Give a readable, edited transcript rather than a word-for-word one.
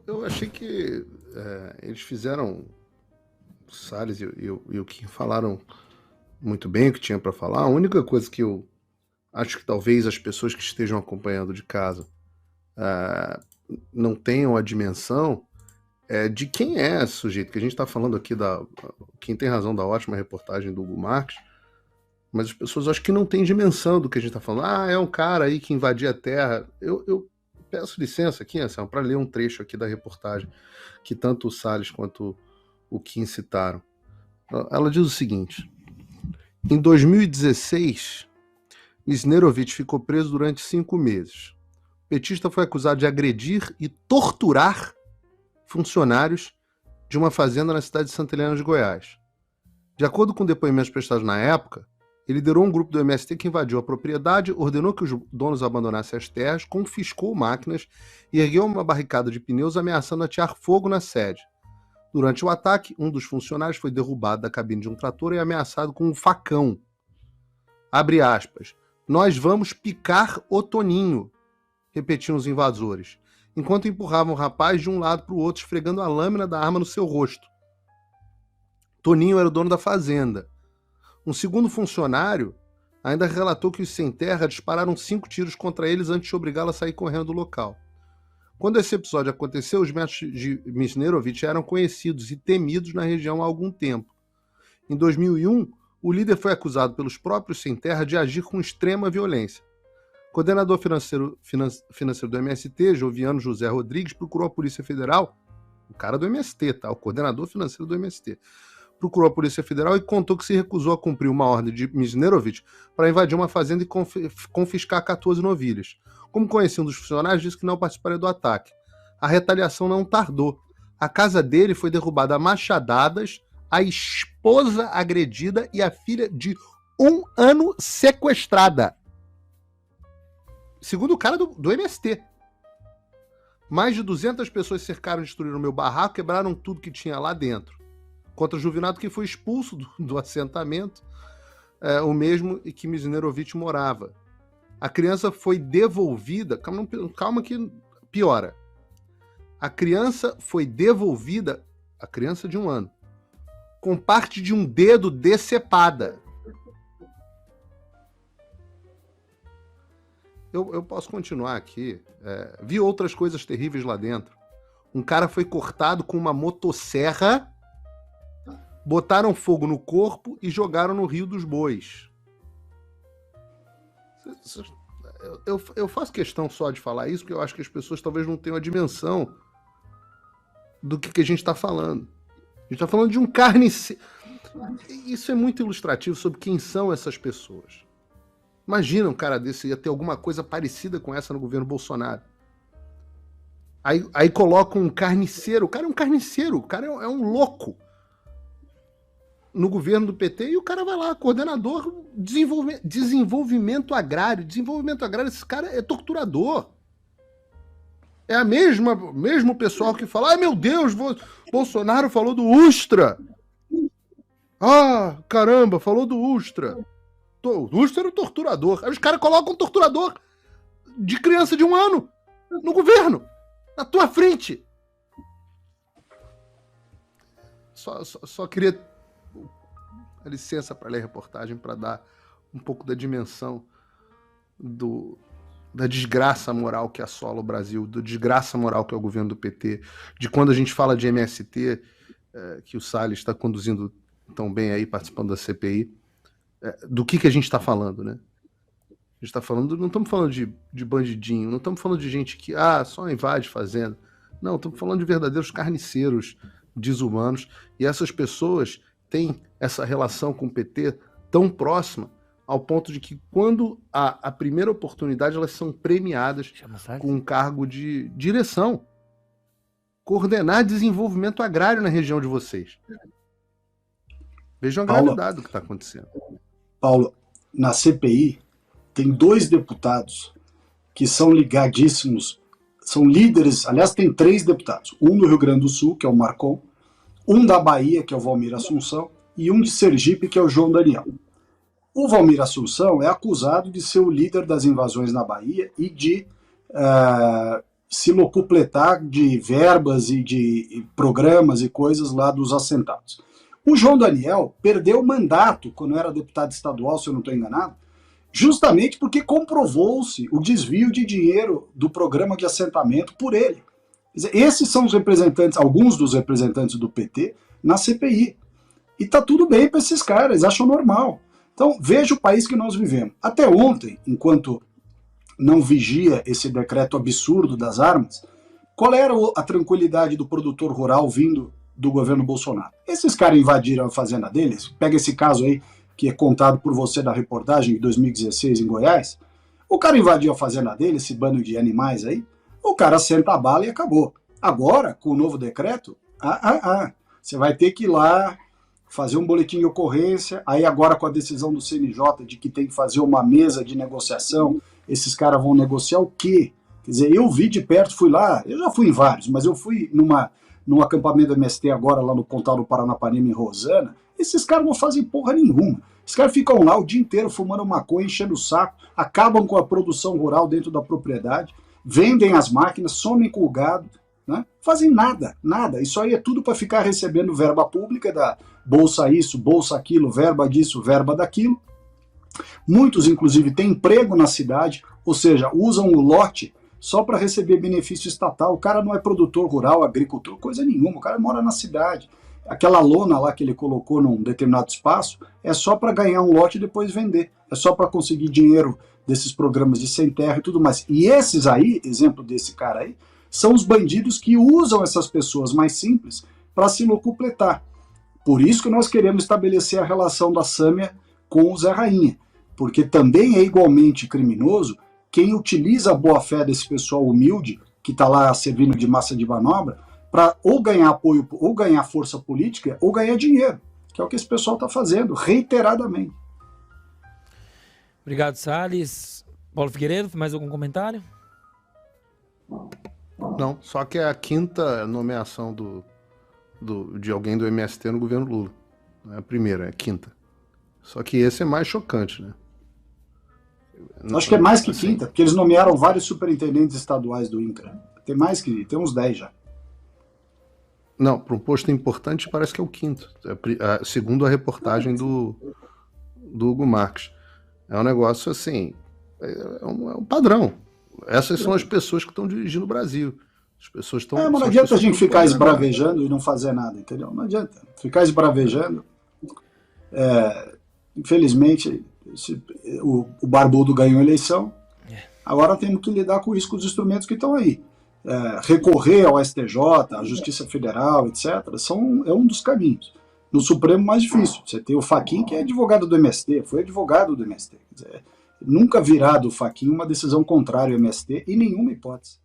Eu achei que eles fizeram, o Salles e o Kim falaram muito bem o que tinha para falar. A única coisa que eu acho que talvez as pessoas que estejam acompanhando de casa ah, não tenham a dimensão de quem é esse sujeito, que a gente está falando aqui quem tem razão da ótima reportagem do Hugo Marques, mas as pessoas acho que não têm dimensão do que a gente está falando. Ah, é um cara aí que invadia a terra. Eu peço licença aqui, Anselmo, para ler um trecho aqui da reportagem que tanto o Salles quanto o Kim citaram. Ela diz o seguinte: em 2016, Wisniewicz ficou preso durante 5 meses. O petista foi acusado de agredir e torturar funcionários de uma fazenda na cidade de Santa Helena de Goiás. De acordo com depoimentos prestados na época, ele liderou um grupo do MST que invadiu a propriedade, ordenou que os donos abandonassem as terras, confiscou máquinas e ergueu uma barricada de pneus ameaçando atear fogo na sede. Durante o ataque, um dos funcionários foi derrubado da cabine de um trator e ameaçado com um facão. Abre aspas. Nós vamos picar o Toninho, repetiam os invasores, enquanto empurravam o rapaz de um lado para o outro, esfregando a lâmina da arma no seu rosto. Toninho era o dono da fazenda. Um segundo funcionário ainda relatou que os sem-terra dispararam 5 tiros contra eles antes de obrigá-lo a sair correndo do local. Quando esse episódio aconteceu, os métodos de Wisniewicz eram conhecidos e temidos na região há algum tempo. Em 2001, o líder foi acusado pelos próprios sem-terra de agir com extrema violência. O coordenador financeiro do MST, Joviano José Rodrigues, procurou a Polícia Federal, o cara do MST, tá? O coordenador financeiro do MST, procurou a Polícia Federal e contou que se recusou a cumprir uma ordem de Wisniewicz para invadir uma fazenda e confiscar 14 novilhas. Como conhecia um dos funcionários, disse que não participaria do ataque. A retaliação não tardou. A casa dele foi derrubada a machadadas, a esposa agredida e a filha de 1 ano sequestrada. Segundo o cara do MST. Mais de 200 pessoas cercaram e destruíram o meu barraco, quebraram tudo que tinha lá dentro. Contra Juvinado, que foi expulso do assentamento, o mesmo em que Wisniewicz morava. A criança foi devolvida... Calma que piora. A criança foi devolvida, a criança de 1 ano, com parte de um dedo decepada. Eu posso continuar aqui. Vi outras coisas terríveis lá dentro. Um cara foi cortado com uma motosserra, botaram fogo no corpo e jogaram no Rio dos Bois. Eu faço questão só de falar isso, porque eu acho que as pessoas talvez não tenham a dimensão do que a gente está falando. A gente está falando de um carniceiro. Isso é muito ilustrativo sobre quem são essas pessoas. Imagina um cara desse ia ter alguma coisa parecida com essa no governo Bolsonaro. Aí colocam um carniceiro. O cara é um carniceiro, o cara é um louco no governo do PT, e o cara vai lá, coordenador desenvolvimento agrário. Desenvolvimento agrário, esse cara é torturador. É a mesmo pessoal que fala, ai meu Deus, Bolsonaro falou do Ustra. Ah, caramba, falou do Ustra. O Ustra era o torturador. Aí os caras colocam um torturador de criança de 1 ano no governo, na tua frente. Só queria a licença para ler a reportagem, para dar um pouco da dimensão da desgraça moral que assola o Brasil, da desgraça moral que é o governo do PT, de quando a gente fala de MST, que o Salles está conduzindo tão bem aí, participando da CPI, do que a gente está falando, né? A gente está falando, não estamos falando de bandidinho, não estamos falando de gente que só invade fazenda. Não, estamos falando de verdadeiros carniceiros desumanos, e essas pessoas têm essa relação com o PT tão próxima, ao ponto de que quando há a primeira oportunidade, elas são premiadas com um cargo de direção. Coordenar desenvolvimento agrário na região de vocês. Vejam a gravidade do que está acontecendo. Paulo, na CPI tem 2 deputados que são ligadíssimos, são líderes, aliás tem 3 deputados, um do Rio Grande do Sul, que é o Marcon, um da Bahia, que é o Valmir Assunção, e um de Sergipe, que é o João Daniel. O Valmir Assunção é acusado de ser o líder das invasões na Bahia e de se locupletar de verbas e de programas e coisas lá dos assentados. O João Daniel perdeu o mandato quando era deputado estadual, se eu não estou enganado, justamente porque comprovou-se o desvio de dinheiro do programa de assentamento por ele. Quer dizer, esses são os representantes, alguns dos representantes do PT na CPI. E tá tudo bem para esses caras, eles acham normal. Então, veja o país que nós vivemos. Até ontem, enquanto não vigia esse decreto absurdo das armas, qual era a tranquilidade do produtor rural vindo do governo Bolsonaro? Esses caras invadiram a fazenda deles, pega esse caso aí, que é contado por você da reportagem de 2016 em Goiás, o cara invadiu a fazenda dele, esse bando de animais aí, o cara senta a bala e acabou. Agora, com o novo decreto, você vai ter que ir lá, fazer um boletim de ocorrência, aí agora com a decisão do CNJ de que tem que fazer uma mesa de negociação, esses caras vão negociar o quê? Quer dizer, eu vi de perto, fui lá, eu já fui em vários, mas eu fui num acampamento do MST agora lá no Pontal do Paranapanema, em Rosana, esses caras não fazem porra nenhuma. Esses caras ficam lá o dia inteiro fumando maconha, enchendo o saco, acabam com a produção rural dentro da propriedade, vendem as máquinas, somem com o gado, né? Fazem nada. Isso aí é tudo para ficar recebendo verba pública da bolsa isso, bolsa aquilo, verba disso, verba daquilo. Muitos, inclusive, têm emprego na cidade, ou seja, usam o lote só para receber benefício estatal. O cara não é produtor rural, agricultor, coisa nenhuma, o cara mora na cidade. Aquela lona lá que ele colocou num determinado espaço é só para ganhar um lote e depois vender. É só para conseguir dinheiro desses programas de sem terra e tudo mais. E esses aí, exemplo desse cara aí, são os bandidos que usam essas pessoas mais simples para se locupletar. Por isso que nós queremos estabelecer a relação da Sâmia com o Zé Rainha, porque também é igualmente criminoso quem utiliza a boa-fé desse pessoal humilde, que está lá servindo de massa de manobra, para ou ganhar apoio, ou ganhar força política, ou ganhar dinheiro, que é o que esse pessoal está fazendo, reiteradamente. Obrigado, Salles. Paulo Figueiredo, mais algum comentário? Não, só que é a quinta nomeação de alguém do MST no governo Lula. Não é a primeira, é a quinta. Só que esse é mais chocante, né? Acho que é mais que quinta, porque eles nomearam vários superintendentes estaduais do INCRA. Tem uns 10 já. Não, para um posto importante parece que é o quinto, segundo a reportagem do Hugo Marques. É um negócio assim, é um padrão. Essas são as pessoas que estão dirigindo o Brasil. As pessoas estão. Mas não adianta a gente ficar esbravejando e não fazer nada, entendeu? Não adianta. Ficar esbravejando. Infelizmente, o Barbudo ganhou a eleição. Agora temos que lidar com isso, com os instrumentos que estão aí. Recorrer ao STJ, à Justiça Federal, etc., é um dos caminhos. No Supremo, mais difícil. Você tem o Fachin, que é advogado do MST, foi advogado do MST. Quer dizer, nunca virá do Fachin uma decisão contrária ao MST, em nenhuma hipótese.